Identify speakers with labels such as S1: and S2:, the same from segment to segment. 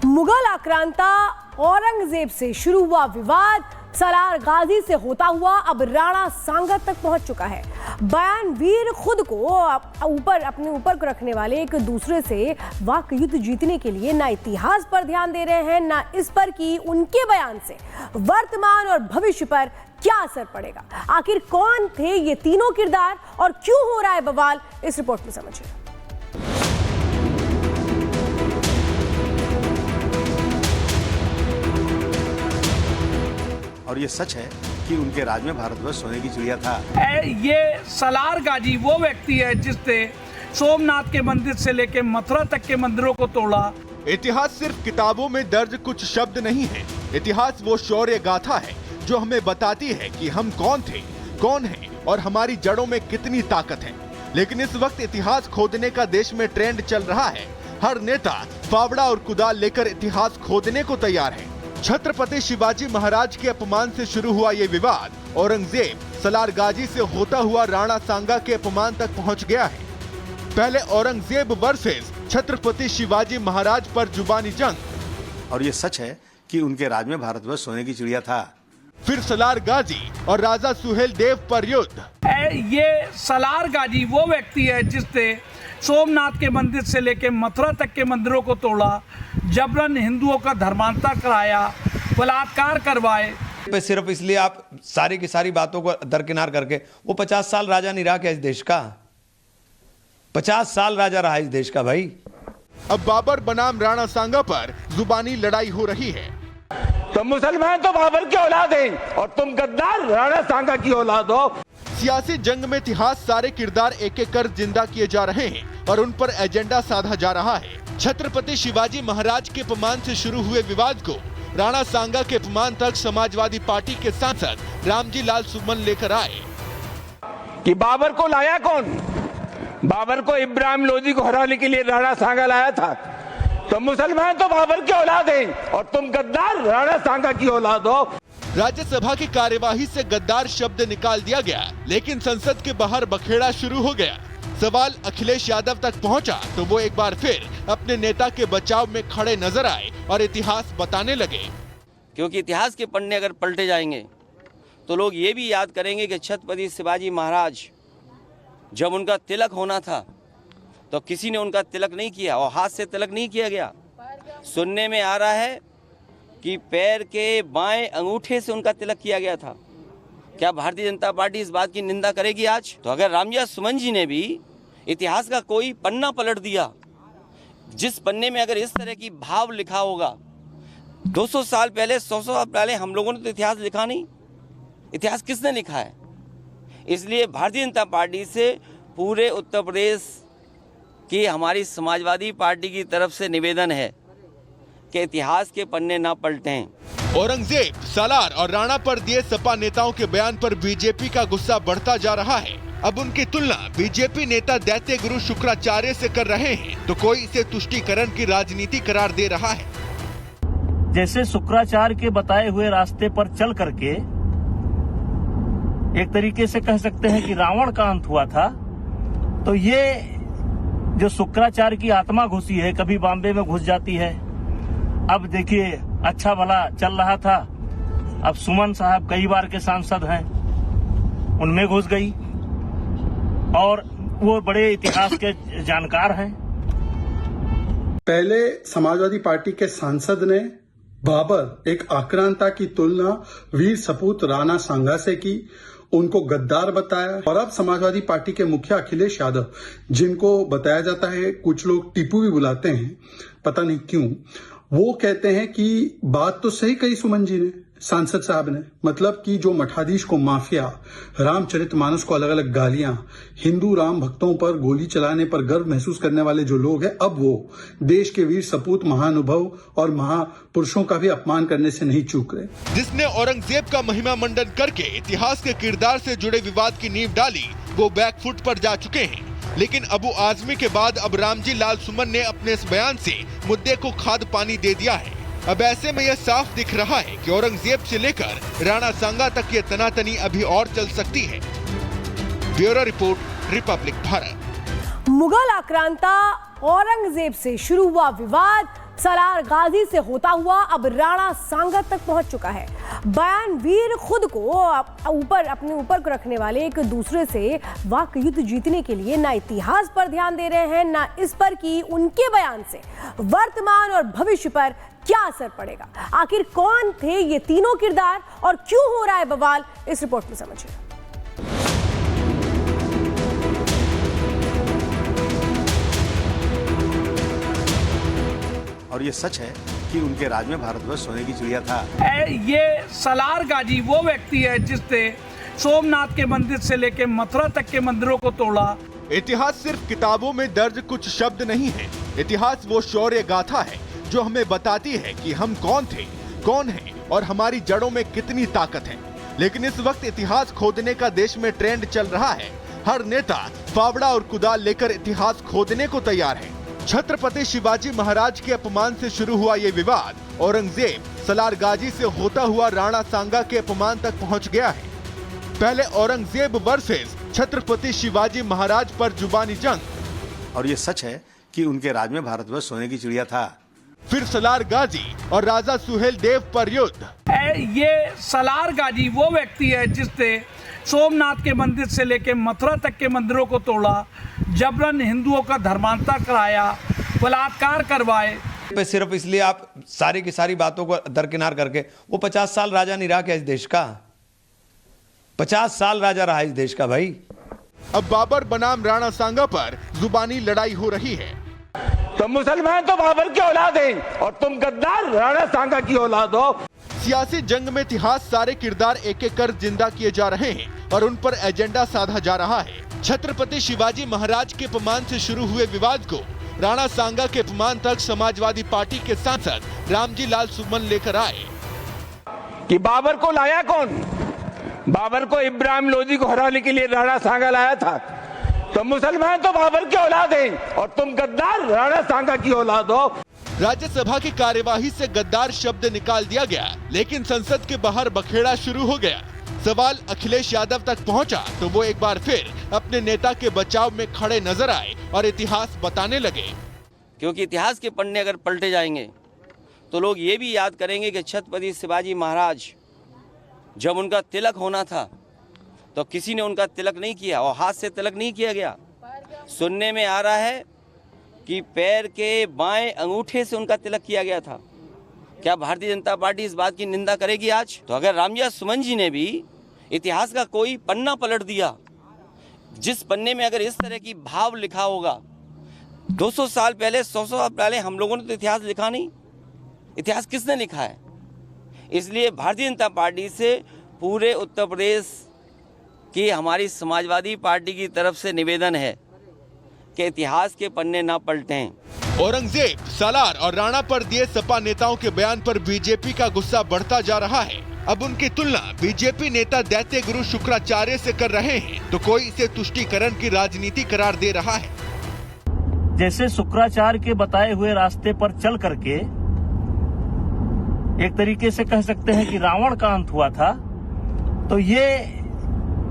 S1: मुगल आक्रांता औरंगजेब से शुरू हुआ विवाद सलार गाजी से होता हुआ अब राणा सांगा तक पहुंच चुका है। बयान वीर खुद को अपने ऊपर को रखने वाले एक दूसरे से वाक युद्ध जीतने के लिए ना इतिहास पर ध्यान दे रहे हैं, ना इस पर कि उनके बयान से वर्तमान और भविष्य पर क्या असर पड़ेगा। आखिर कौन थे ये तीनों किरदार और क्यों हो रहा है बवाल, इस रिपोर्ट में समझिए।
S2: और ये सच है कि उनके राज में भारतवर्ष सोने की चिड़िया था।
S3: ये सलार गाजी वो व्यक्ति है जिसने सोमनाथ के मंदिर से लेकर मथुरा तक के मंदिरों को तोड़ा।
S4: इतिहास सिर्फ किताबों में दर्ज कुछ शब्द नहीं है। इतिहास वो शौर्य गाथा है जो हमें बताती है कि हम कौन थे, कौन हैं और हमारी जड़ों में कितनी ताकत है। लेकिन इस वक्त इतिहास खोदने का देश में ट्रेंड चल रहा है। हर नेता फावड़ा और कुदाल लेकर इतिहास खोदने को तैयार है। छत्रपति शिवाजी महाराज के अपमान से शुरू हुआ ये विवाद औरंगजेब सलार गाजी से होता हुआ राणा सांगा के अपमान तक पहुंच गया है। पहले औरंगजेब वर्सेस छत्रपति शिवाजी महाराज पर जुबानी जंग।
S2: और ये सच है कि उनके राज में भारतवर्ष सोने की चिड़िया था।
S4: फिर सलार गाजी और राजा सुहेल देव पर युद्ध।
S3: ये सलार गाजी वो व्यक्ति है जिसने सोमनाथ के मंदिर से लेकर मथुरा तक के मंदिरों को तोड़ा, जबरन हिंदुओं का धर्मांतर कराया, बलात्कार करवाए।
S5: सिर्फ इसलिए आप सारी की सारी बातों को दरकिनार करके, वो 50 साल राजा नहीं रहा क्या इस देश का? 50 साल राजा रहा इस देश का भाई।
S4: अब बाबर बनाम राणा सांगा पर जुबानी लड़ाई हो रही है।
S6: तो मुसलमान तो बाबर की औलाद हैं और तुम गद्दार राणा सांगा की औलाद हो।
S4: सियासी जंग में इतिहास सारे किरदार एक एक कर जिंदा किए जा रहे हैं और उन पर एजेंडा साधा जा रहा है। छत्रपति शिवाजी महाराज के अपमान से शुरू हुए विवाद को राणा सांगा के अपमान तक समाजवादी पार्टी के सांसद रामजी लाल सुमन लेकर आए।
S6: कि बाबर को लाया कौन? बाबर को इब्राहिम लोदी को हराने के लिए राणा सांगा लाया था। तो मुसलमान तो बाबर की औलाद हैं और तुम गद्दार राणा सांगा की औलाद हो।
S4: राज्यसभा की कार्यवाही से गद्दार शब्द निकाल दिया गया, लेकिन संसद के बाहर बखेड़ा शुरू हो गया। सवाल अखिलेश यादव तक पहुंचा तो वो एक बार फिर अपने नेता के बचाव में खड़े नजर आए और इतिहास बताने लगे।
S7: क्योंकि इतिहास के पन्ने अगर पलटे जाएंगे तो लोग ये भी याद करेंगे कि छत्रपति शिवाजी महाराज जब उनका तिलक होना था तो किसी ने उनका तिलक नहीं किया और हाथ से तिलक नहीं किया गया। सुनने में आ रहा है कि पैर के बाएं अंगूठे से उनका तिलक किया गया था। क्या भारतीय जनता पार्टी इस बात की निंदा करेगी आज? तो अगर रामजी सुमन जी ने भी इतिहास का कोई पन्ना पलट दिया, जिस पन्ने में अगर इस तरह की भाव लिखा होगा, 200 साल पहले 100 साल पहले हम लोगों ने तो इतिहास लिखा नहीं। इतिहास किसने लिखा है? इसलिए भारतीय जनता पार्टी से पूरे उत्तर प्रदेश की हमारी समाजवादी पार्टी की तरफ से निवेदन है कि इतिहास के पन्ने ना पलटें।
S4: औरंगजेब, सलार और राणा पर दिए सपा नेताओं के बयान पर बीजेपी का गुस्सा बढ़ता जा रहा है। अब उनकी तुलना बीजेपी नेता दैत्य गुरु शुक्राचार्य से कर रहे हैं तो कोई इसे तुष्टीकरण की राजनीति करार दे रहा है।
S8: जैसे शुक्राचार्य के बताए हुए रास्ते पर चल करके एक तरीके से कह सकते हैं कि रावण का अंत हुआ था, तो ये जो शुक्राचार्य की आत्मा घुसी है, कभी बॉम्बे में घुस जाती है। अब देखिए अच्छा भला चल रहा था, अब सुमन साहब कई बार के सांसद हैं, उनमें घुस गई और वो बड़े इतिहास के जानकार हैं।
S9: पहले समाजवादी पार्टी के सांसद ने बाबर एक आक्रांता की तुलना वीर सपूत राणा सांगा से की, उनको गद्दार बताया। और अब समाजवादी पार्टी के मुखिया अखिलेश यादव, जिनको बताया जाता है कुछ लोग टिप्पू भी बुलाते हैं, पता नहीं क्यों, वो कहते हैं कि बात तो सही कही सुमन जी ने, सांसद साहब ने, मतलब कि जो मठाधीश को माफिया, रामचरितमानस को अलग अलग गालियां, हिंदू राम भक्तों पर गोली चलाने पर गर्व महसूस करने वाले जो लोग हैं, अब वो देश के वीर सपूत महानुभव और महापुरुषों का भी अपमान करने से नहीं चूक रहे।
S4: जिसने औरंगजेब का महिमा मंडन करके इतिहास के किरदार से जुड़े विवाद की नींव डाली, वो बैकफुट पर जा चुके हैं। लेकिन अबू आजमी के बाद अब रामजी लाल सुमन ने अपने इस बयान से मुद्दे को खाद पानी दे दिया है। अब ऐसे में यह साफ दिख रहा है कि औरंगजेब से लेकर राणा सांगा तक ये तनातनी अभी और चल सकती है। Bureau report, Republic Bharat.
S1: Mughal आक्रांता औरंगजेब से शुरू हुआ विवाद सलार गाजी से होता हुआ अब राणा सांगत तक पहुंच चुका है। बयान वीर खुद को अपने ऊपर को रखने वाले एक दूसरे से वाक युद्ध जीतने के लिए ना इतिहास पर ध्यान दे रहे हैं, ना इस पर कि उनके बयान से वर्तमान और भविष्य पर क्या असर पड़ेगा। आखिर कौन थे ये तीनों किरदार और क्यों हो रहा है बवाल, इस रिपोर्ट में समझिए।
S2: और ये सच है कि उनके राज में भारतवर्ष सोने की चिड़िया था।
S3: ये सलार गाजी वो व्यक्ति है जिसने सोमनाथ के मंदिर से लेकर मथुरा तक के मंदिरों को तोड़ा।
S4: इतिहास सिर्फ किताबों में दर्ज कुछ शब्द नहीं है। इतिहास वो शौर्य गाथा है जो हमें बताती है कि हम कौन थे, कौन हैं और हमारी जड़ों में कितनी ताकत है। लेकिन इस वक्त इतिहास खोदने का देश में ट्रेंड चल रहा है। हर नेता फावड़ा और कुदाल लेकर इतिहास खोदने को तैयार है। छत्रपति शिवाजी महाराज के अपमान से शुरू हुआ ये विवाद औरंगजेब सलार गाजी से होता हुआ राणा सांगा के अपमान तक पहुंच गया है। पहले औरंगजेब वर्सेस छत्रपति शिवाजी महाराज पर जुबानी जंग।
S2: और ये सच है कि उनके राज में भारतवर्ष सोने की चिड़िया था।
S4: फिर सलार गाजी और राजा सुहेल देव पर युद्ध।
S3: ये सलार गाजी वो व्यक्ति है जिसने सोमनाथ के मंदिर से लेकर मथुरा तक के मंदिरों को तोड़ा, जबरन हिंदुओं का धर्मांतर कराया, बलात्कार करवाए।
S5: पे सिर्फ इसलिए आप सारी की सारी बातों को दरकिनार करके, वो 50 साल राजा नहीं रहा क्या इस देश का? 50 साल राजा रहा इस देश का भाई।
S4: अब बाबर बनाम राणा सांगा पर जुबानी लड़ाई हो रही है।
S6: तो मुसलमान तो बाबर की औलाद हैं और तुम गद्दार राणा सांगा की औलाद हो।
S4: सियासी जंग में इतिहास सारे किरदार एक एक कर जिंदा किए जा रहे हैं और उन पर एजेंडा साधा जा रहा है। छत्रपति शिवाजी महाराज के अपमान से शुरू हुए विवाद को राणा सांगा के अपमान तक समाजवादी पार्टी के सांसद रामजी लाल सुमन लेकर आए।
S6: कि बाबर को लाया कौन? बाबर को इब्राहिम लोदी को हराने के लिए राणा सांगा लाया था। तो मुसलमान तो बाबर की औलाद हैं और तुम गद्दार राणा सांगा की औलाद हो।
S4: राज्यसभा की कार्यवाही से गद्दार शब्द निकाल दिया गया, लेकिन संसद के बाहर बखेड़ा शुरू हो गया। सवाल अखिलेश यादव तक पहुंचा तो वो एक बार फिर अपने नेता के बचाव में खड़े नजर आए और इतिहास बताने लगे।
S7: क्योंकि इतिहास के पन्ने अगर पलटे जाएंगे तो लोग ये भी याद करेंगे कि छत्रपति शिवाजी महाराज जब उनका तिलक होना था तो किसी ने उनका तिलक नहीं किया और हाथ से तिलक नहीं किया गया। सुनने में आ रहा है कि पैर के बाएं अंगूठे से उनका तिलक किया गया था। क्या भारतीय जनता पार्टी इस बात की निंदा करेगी आज? तो अगर रामजी सुमन जी ने भी इतिहास का कोई पन्ना पलट दिया, जिस पन्ने में अगर इस तरह की भाव लिखा होगा, 200 साल पहले 100 साल पहले हम लोगों ने तो इतिहास लिखा नहीं। इतिहास किसने लिखा है? इसलिए भारतीय जनता पार्टी से पूरे उत्तर प्रदेश की हमारी समाजवादी पार्टी की तरफ से निवेदन है कि इतिहास के पन्ने ना पलटें।
S4: औरंगजेब, सालार और राणा पर दिए सपा नेताओं के बयान पर बीजेपी का गुस्सा बढ़ता जा रहा है। अब उनकी तुलना बीजेपी नेता दैत्य गुरु शुक्राचार्य से कर रहे हैं तो कोई इसे तुष्टीकरण की राजनीति करार दे रहा है।
S8: जैसे शुक्राचार्य के बताए हुए रास्ते पर चल करके एक तरीके से कह सकते हैं कि रावण का अंत हुआ था, तो ये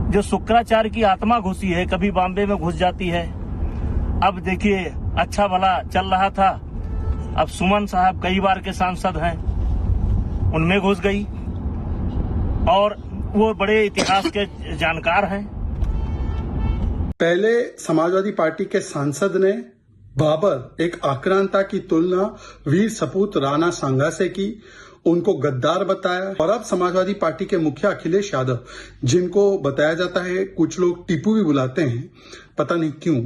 S8: जो शुक्राचार्य की आत्मा घुसी है, कभी बॉम्बे में घुस जाती है। अब देखिए अच्छा भला चल रहा था, अब सुमन साहब कई बार के सांसद हैं, उनमें घुस गई और वो बड़े इतिहास के जानकार हैं।
S9: पहले समाजवादी पार्टी के सांसद ने बाबर एक आक्रांता की तुलना वीर सपूत राणा सांगा से की, उनको गद्दार बताया। और अब समाजवादी पार्टी के मुखिया अखिलेश यादव, जिनको बताया जाता है कुछ लोग टीपू भी बुलाते हैं, पता नहीं क्यों,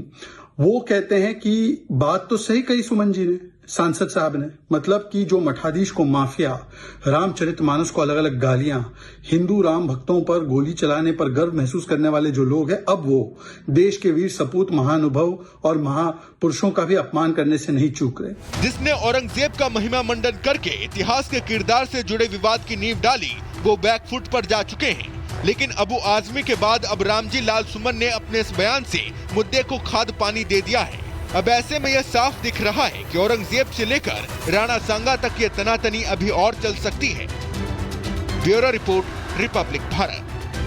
S9: वो कहते हैं कि बात तो सही कही सुमन जी ने, सांसद साहब ने, मतलब कि जो मठाधीश को माफिया, रामचरितमानस को अलग अलग गालियां, हिंदू राम भक्तों पर गोली चलाने पर गर्व महसूस करने वाले जो लोग हैं, अब वो देश के वीर सपूत, महानुभव और महापुरुषों का भी अपमान करने से नहीं चूक रहे।
S4: जिसने औरंगजेब का महिमा मंडन करके इतिहास के किरदार से जुड़े विवाद की नींव डाली, वो बैकफुट पर जा चुके हैं। लेकिन अबू आजमी के बाद अब रामजी लाल सुमन ने अपने इस बयान से मुद्दे को खाद पानी दे दिया है। अब ऐसे में यह साफ दिख रहा है कि औरंगजेब से लेकर राणा सांगा तक ये तनातनी अभी और चल सकती है। Bureau report, Republic Bharat.